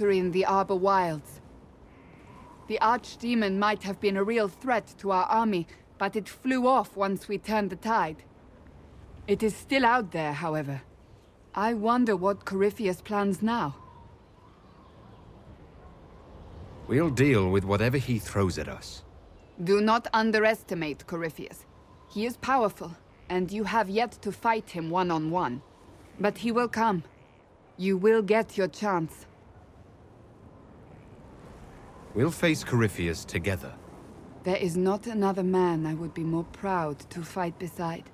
SHAREfactory in the Arbor Wilds. The archdemon might have been a real threat to our army, but it flew off once we turned the tide. It is still out there, however. I wonder what Corypheus plans now. We'll deal with whatever he throws at us. Do not underestimate Corypheus. He is powerful, and you have yet to fight him one-on-one. But he will come. You will get your chance. We'll face Corypheus together. There is not another man I would be more proud to fight beside.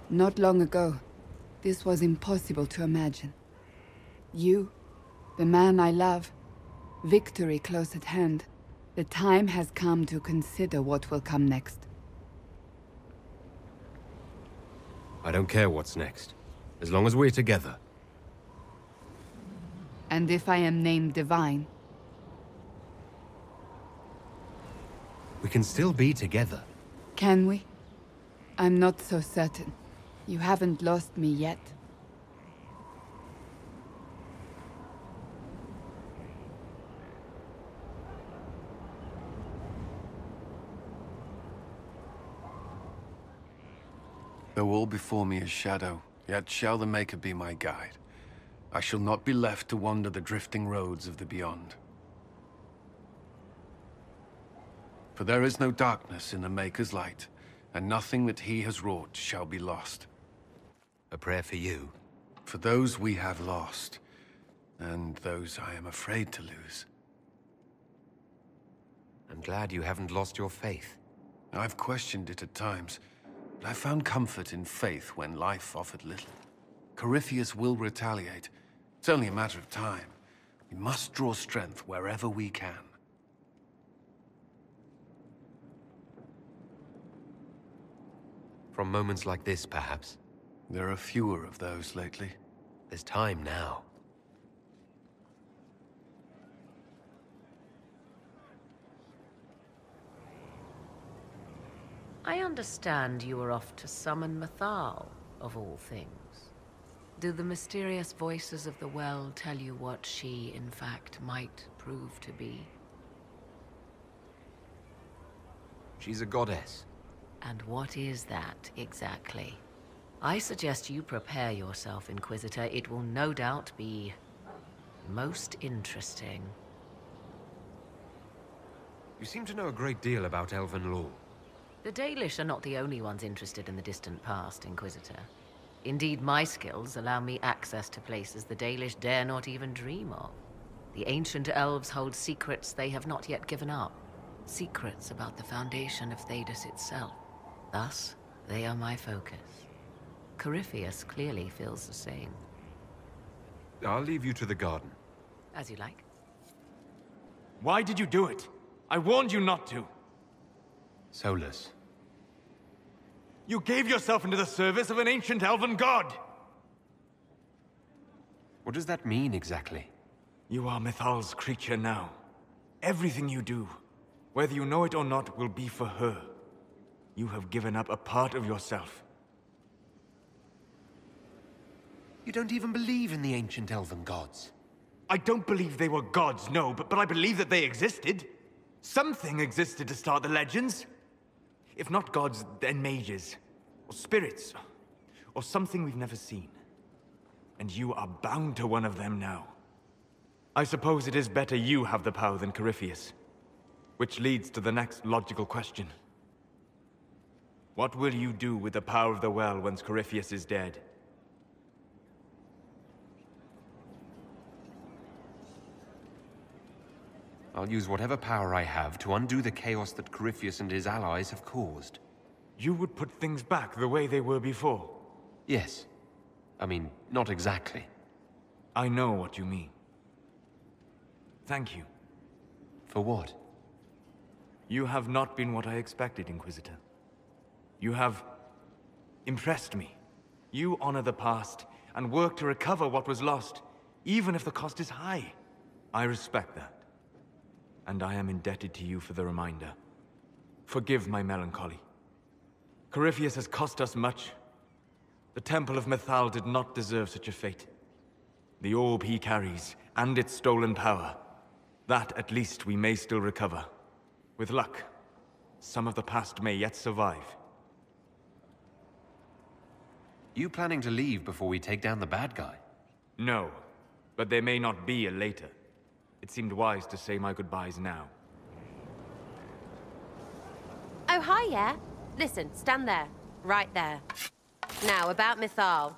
Not long ago, this was impossible to imagine. You, the man I love, victory close at hand. The time has come to consider what will come next. I don't care what's next, as long as we're together. And if I am named Divine? We can still be together. Can we? I'm not so certain. You haven't lost me yet. Though all before me is shadow, yet shall the Maker be my guide. I shall not be left to wander the drifting roads of the beyond. For there is no darkness in the Maker's light, and nothing that he has wrought shall be lost. A prayer for you. For those we have lost, and those I am afraid to lose. I'm glad you haven't lost your faith. I've questioned it at times, but I found comfort in faith when life offered little. Corypheus will retaliate. It's only a matter of time. We must draw strength wherever we can. From moments like this, perhaps. There are fewer of those lately. There's time now. I understand you were off to summon Mythal, of all things. Do the mysterious voices of the well tell you what she, in fact, might prove to be? She's a goddess. And what is that, exactly? I suggest you prepare yourself, Inquisitor. It will no doubt be most interesting. You seem to know a great deal about elven lore. The Dalish are not the only ones interested in the distant past, Inquisitor. Indeed, my skills allow me access to places the Dalish dare not even dream of. The ancient elves hold secrets they have not yet given up. Secrets about the foundation of Thedas itself. Thus, they are my focus. Corypheus clearly feels the same. I'll leave you to the garden. As you like. Why did you do it? I warned you not to. Solus. You gave yourself into the service of an ancient elven god! What does that mean, exactly? You are Mythal's creature now. Everything you do, whether you know it or not, will be for her. You have given up a part of yourself. You don't even believe in the ancient elven gods. I don't believe they were gods, no, but I believe that they existed. Something existed to start the legends. If not gods, then mages, or spirits, or something we've never seen. And you are bound to one of them now. I suppose it is better you have the power than Corypheus. Which leads to the next logical question. What will you do with the power of the well once Corypheus is dead? I'll use whatever power I have to undo the chaos that Corypheus and his allies have caused. You would put things back the way they were before? Yes. I mean, not exactly. I know what you mean. Thank you. For what? You have not been what I expected, Inquisitor. You have impressed me. You honor the past and work to recover what was lost, even if the cost is high. I respect that. And I am indebted to you for the reminder. Forgive my melancholy. Corypheus has cost us much, The Temple of Mythal did not deserve such a fate. The orb he carries, and its stolen power, that at least we may still recover. With luck, some of the past may yet survive. You planning to leave before we take down the bad guy? No, but there may not be a later. It seemed wise to say my goodbyes now. Oh, hi, yeah? Listen, stand there. Right there. Now, about Mythal.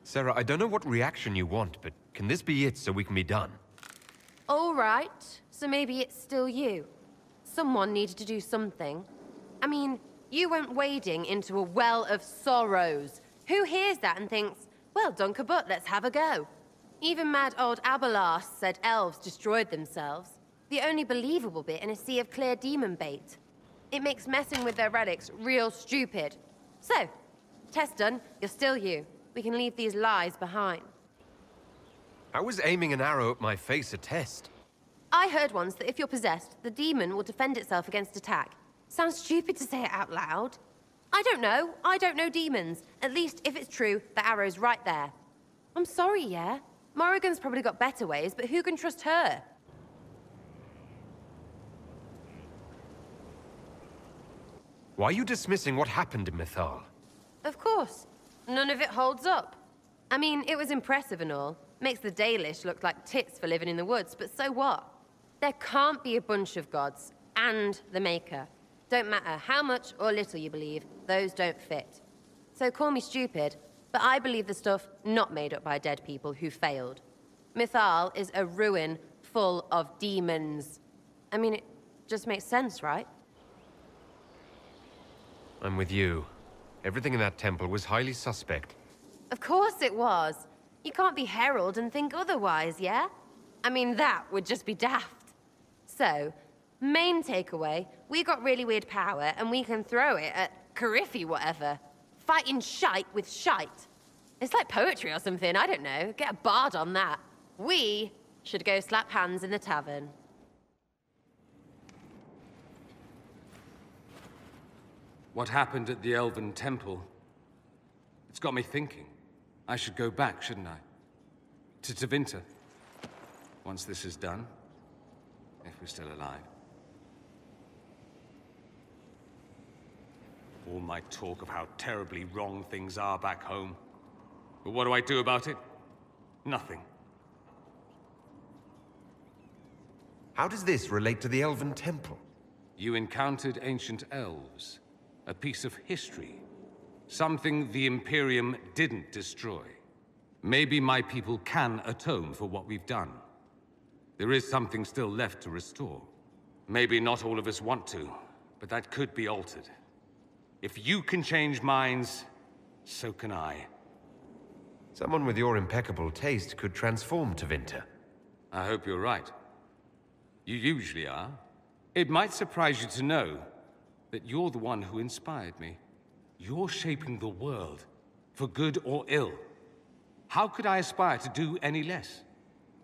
Sarah, I don't know what reaction you want, but can this be it so we can be done? All right, so maybe it's still you. Someone needed to do something. I mean, you went wading into a well of sorrows. Who hears that and thinks, well, dunk a butt, let's have a go? Even mad old Abelas said elves destroyed themselves. The only believable bit in a sea of clear demon bait. It makes messing with their relics real stupid. So, test done, you're still you. We can leave these lies behind. How was aiming an arrow at my face a test? I heard once that if you're possessed, the demon will defend itself against attack. Sounds stupid to say it out loud. I don't know. I don't know demons. At least, if it's true, the arrow's right there. I'm sorry, yeah? Morrigan's probably got better ways, but who can trust her? Why are you dismissing what happened in Mythal? Of course. None of it holds up. I mean, it was impressive and all. Makes the Dalish look like tits for living in the woods, but so what? There can't be a bunch of gods, and the Maker. Don't matter how much or little you believe, those don't fit. So call me stupid, but I believe the stuff not made up by dead people who failed. Mythal is a ruin full of demons. I mean, it just makes sense, right? I'm with you. Everything in that temple was highly suspect. Of course it was. You can't be Herald and think otherwise, yeah? I mean, that would just be daft. So, main takeaway, we got really weird power and we can throw it at Cariffy whatever. Fighting shite with shite. It's like poetry or something, I don't know. Get a bard on that. We should go slap hands in the tavern. What happened at the Elven Temple? It's got me thinking. I should go back, shouldn't I? To Tevinter. Once this is done. If we're still alive. All my talk of how terribly wrong things are back home. But what do I do about it? Nothing. How does this relate to the Elven Temple? You encountered ancient elves. A piece of history. Something the Imperium didn't destroy. Maybe my people can atone for what we've done. There is something still left to restore. Maybe not all of us want to, but that could be altered. If you can change minds, so can I. Someone with your impeccable taste could transform Tevinter. I hope you're right. You usually are. It might surprise you to know that you're the one who inspired me. You're shaping the world, for good or ill. How could I aspire to do any less?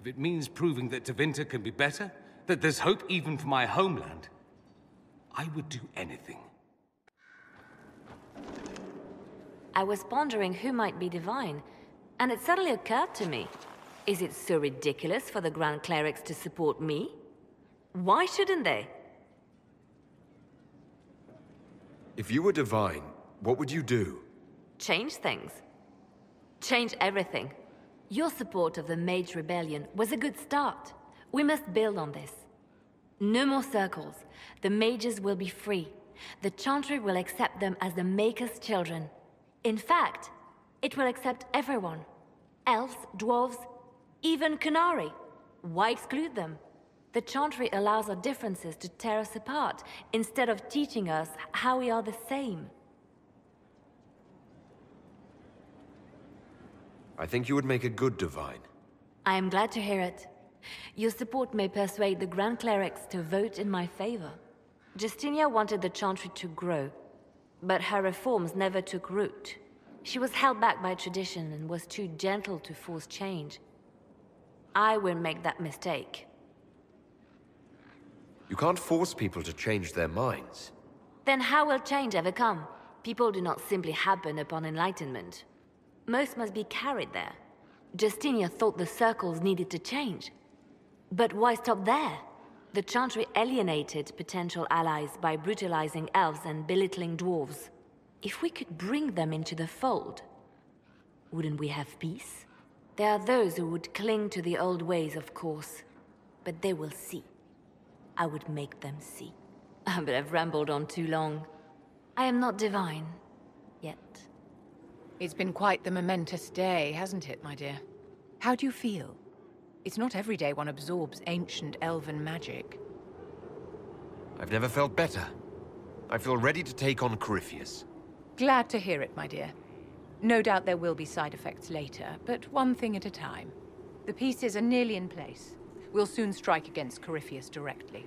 If it means proving that Tevinter can be better, that there's hope even for my homeland, I would do anything. I was pondering who might be divine, and it suddenly occurred to me. Is it so ridiculous for the Grand Clerics to support me? Why shouldn't they? If you were divine, what would you do? Change things. Change everything. Your support of the Mage Rebellion was a good start. We must build on this. No more circles. The mages will be free. The Chantry will accept them as the Maker's children. In fact, it will accept everyone. Elves, dwarves, even Canary. Why exclude them? The Chantry allows our differences to tear us apart, instead of teaching us how we are the same. I think you would make a good divine. I am glad to hear it. Your support may persuade the Grand Clerics to vote in my favor. Justinia wanted the Chantry to grow, but her reforms never took root. She was held back by tradition and was too gentle to force change. I won't make that mistake. You can't force people to change their minds. Then how will change ever come? People do not simply happen upon enlightenment. Most must be carried there. Justinia thought the circles needed to change. But why stop there? The Chantry alienated potential allies by brutalizing elves and belittling dwarves. If we could bring them into the fold, wouldn't we have peace? There are those who would cling to the old ways, of course. But they will see. I would make them see. But I've rambled on too long. I am not divine. Yet. It's been quite the momentous day, hasn't it, my dear? How do you feel? It's not every day one absorbs ancient elven magic. I've never felt better. I feel ready to take on Corypheus. Glad to hear it, my dear. No doubt there will be side effects later, but one thing at a time. The pieces are nearly in place. We'll soon strike against Corypheus directly.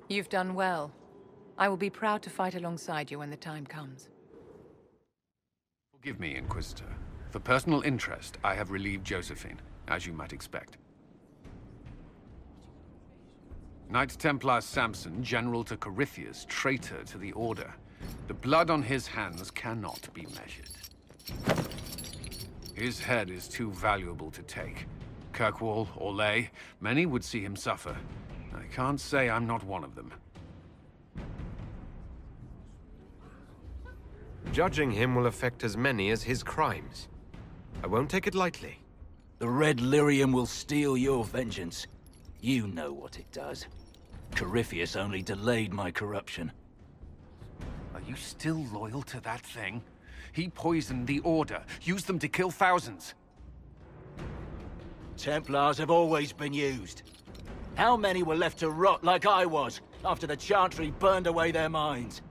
You've done well. I will be proud to fight alongside you when the time comes. Forgive me, Inquisitor. For personal interest, I have relieved Josephine, as you might expect. Knight Templar Samson, General to Corypheus, traitor to the Order. The blood on his hands cannot be measured. His head is too valuable to take. Kirkwall, Orlais, many would see him suffer. I can't say I'm not one of them. Judging him will affect as many as his crimes. I won't take it lightly. The Red Lyrium will steal your vengeance. You know what it does. Corypheus only delayed my corruption. Are you still loyal to that thing? He poisoned the Order, used them to kill thousands. Templars have always been used. How many were left to rot like I was, after the Chantry burned away their minds?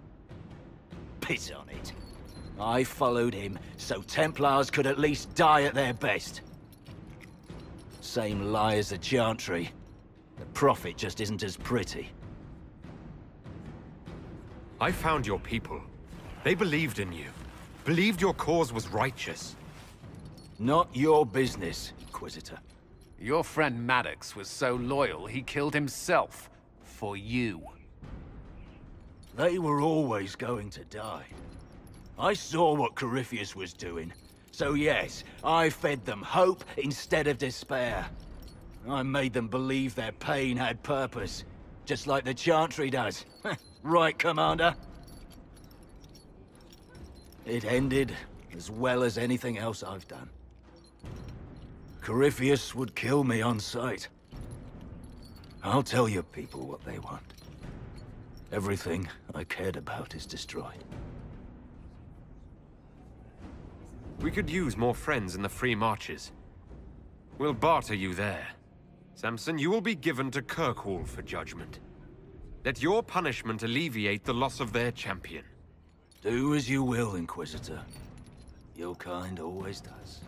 Piss on it. I followed him, so Templars could at least die at their best. Same lie as the Chantry. The profit just isn't as pretty. I found your people. They believed in you. Believed your cause was righteous. Not your business, Inquisitor. Your friend Maddox was so loyal, he killed himself. For you. They were always going to die. I saw what Corypheus was doing. So yes, I fed them hope instead of despair. I made them believe their pain had purpose. Just like the Chantry does. Right, Commander? It ended as well as anything else I've done. Corypheus would kill me on sight. I'll tell your people what they want. Everything I cared about is destroyed. We could use more friends in the free marches. We'll barter you there. Samson, you will be given to Kirkwall for judgment. Let your punishment alleviate the loss of their champion. Do as you will, Inquisitor. Your kind always does.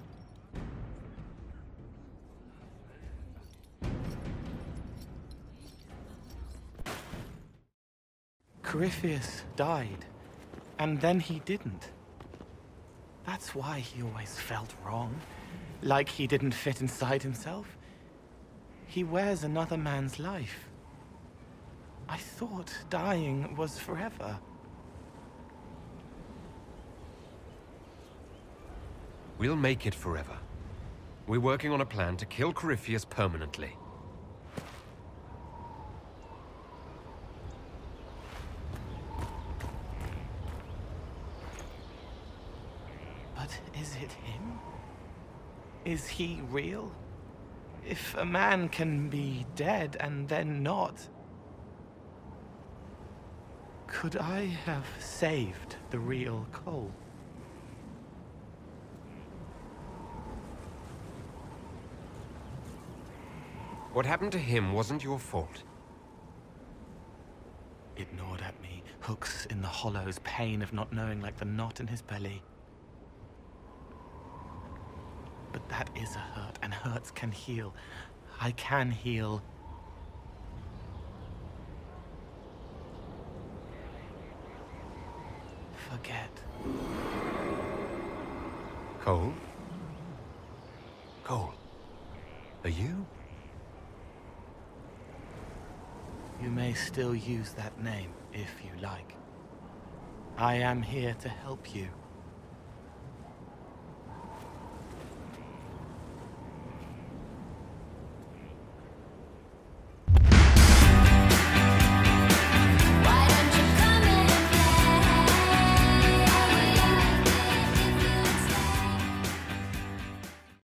Corypheus died, and then he didn't. That's why he always felt wrong, like he didn't fit inside himself. He wears another man's life. I thought dying was forever. We'll make it forever. We're working on a plan to kill Corypheus permanently. But is it him? Is he real? If a man can be dead and then not, could I have saved the real Cole? What happened to him wasn't your fault. It gnawed at me, hooks in the hollows, pain of not knowing like the knot in his belly. But that is a hurt, and hurts can heal. I can heal. Forget. Cole? Cole? Are you? You may still use that name, if you like. I am here to help you.